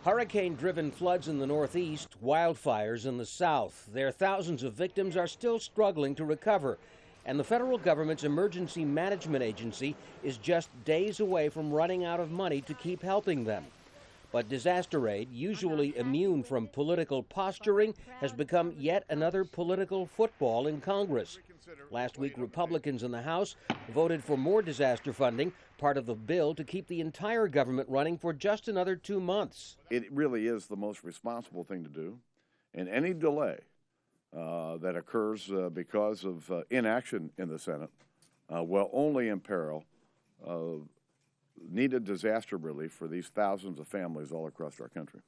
Hurricane-driven floods in the Northeast, wildfires in the South. Their thousands of victims are still struggling to recover. And the federal government's emergency management agency is just days away from running out of money to keep helping them. But disaster aid, usually immune from political posturing, has become yet another political football in Congress. Last week, Republicans in the House voted for more disaster funding, part of the bill to keep the entire government running for just another 2 months. It really is the most responsible thing to do, and any delay that occurs because of inaction in the Senate will only imperil needed disaster relief for these thousands of families all across our country.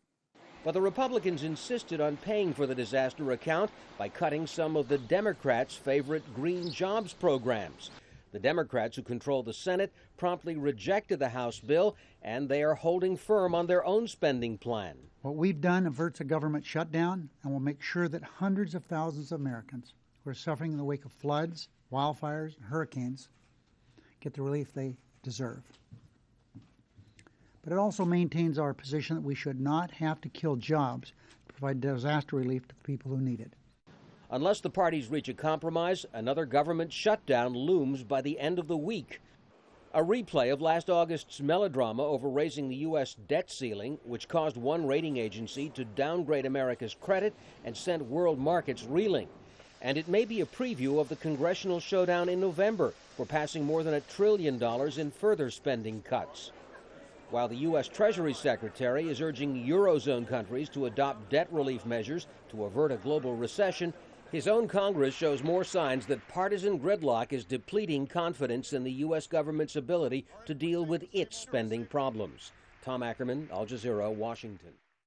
But the Republicans insisted on paying for the disaster account by cutting some of the Democrats' favorite green jobs programs. The Democrats who control the Senate promptly rejected the House bill, and they are holding firm on their own spending plan. What we've done averts a government shutdown and will make sure that hundreds of thousands of Americans who are suffering in the wake of floods, wildfires, and hurricanes get the relief they deserve. But it also maintains our position that we should not have to kill jobs to provide disaster relief to the people who need it. Unless the parties reach a compromise, another government shutdown looms by the end of the week. A replay of last August's melodrama over raising the U.S. debt ceiling, which caused one rating agency to downgrade America's credit and sent world markets reeling. And it may be a preview of the congressional showdown in November for passing more than $1 trillion in further spending cuts. While the U.S. Treasury Secretary is urging Eurozone countries to adopt debt relief measures to avert a global recession, his own Congress shows more signs that partisan gridlock is depleting confidence in the U.S. government's ability to deal with its spending problems. Tom Ackerman, Al Jazeera, Washington.